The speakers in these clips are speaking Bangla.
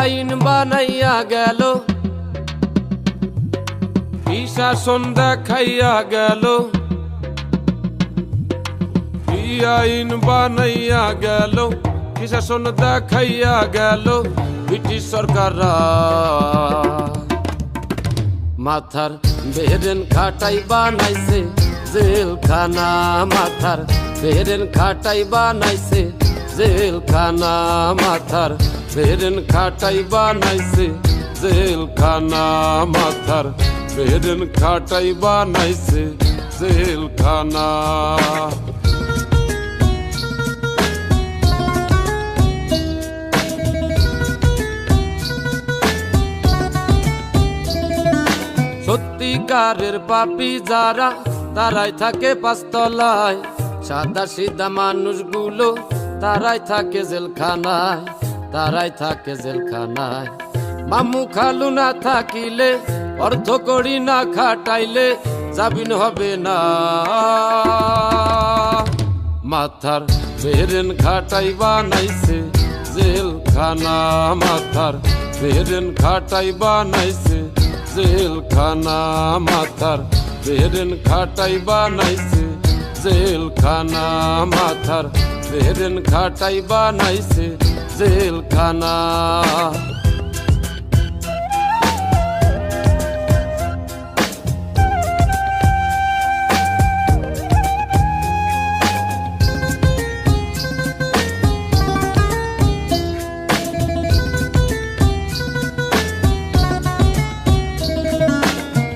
আইন বানাইয়া গেল, কি শাসন দেখাইয়া গেল, কি আইন বানাইয়া গেল, কি শাসন দেখাইয়া গেল ব্রিটিশ সরকাররা। মাথার বেরেন খাটাই বানাইছে জেলখানা, মাথার বেরেন খাটাই বানাইছে জেলখানা, মাথার বেরেন খাটাই বানাইছে জেলখানা, মাথার বেরেন খাটাই বানাইছে জেলখানা। সত্যিকারের পাপী যারা তারাই থাকে পাঁচতলায়, সাদা সিধা মানুষগুলো তারাই থাকে জেলখানায়, তারাই থাকে জেলখানায়। মামু খালু না থাকিলে, অর্থ করি না খাটাইলে জামিন হবে না। মাথার বেরেন খাটাই বানাইছে জেলখানা, মাথার বেরেন খাটাই বানাইছে জেলখানা, মাথার বেরেন খাটাই বানাইছে জেলখানা, মাথার বেরেন খাটাই বানাইছে জেলখানা।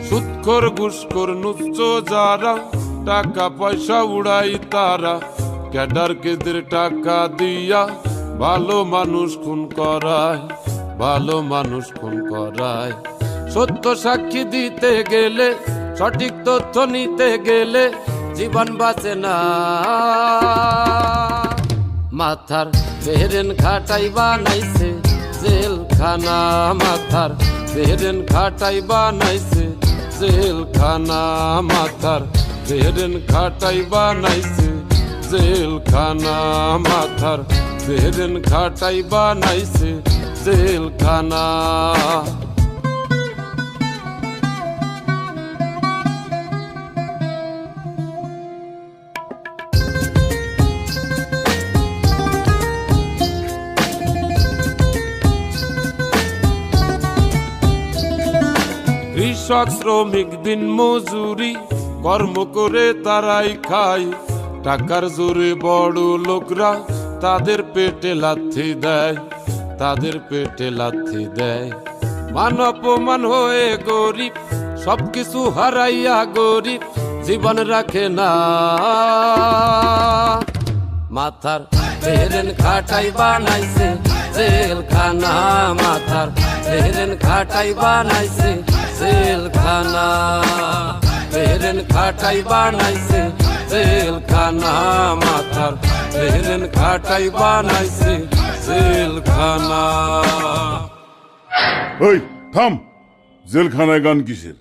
সুৎখোর ঘুষখোর নুচ্চ যারা, টাকা পয়সা উড়াই তারা, ক্যাডার কেদের টাকা দিয়া ভালো মানুষ খুন করায়, ভালো মানুষ খুন করায়। সত্য সাক্ষী দিতে গেলে, সঠিক তথ্য নিতে গেলে জীবন বাঁচে না। মাথার বেরেন খাটাই বানাইছে জেলখানা, মাথার বেরেন খাটাই বানাইছে জেলখানা, মাথার বেরেন খাটাই বানাইছে জেলখানা, মাথার বেরেন খাটাই বানাইছে জেলখানা। কৃষক শ্রমিক দিন মজুরি কর্ম করে তারাই খায়, টাকার জোরে বড় লোকরা তাদের পেটে লাথি দেয়, তাদের পেটে লাথি দেয়। মান অপমান হয়ে গরিব, সবকিছু হারাইয়া গরিব জীবন রাখে না। মাথার বেরেন খাটাই বানাইছে জেলখানা, মাথার বেরেন খাটাই বানাইছে জেলখানা, বেরেন খাটাই বানাইছে জেলখানা, মাথার বেরেন খাটাই বানাইছে জেলখানা। ওই থাম, জেলখানায় গান কিসের?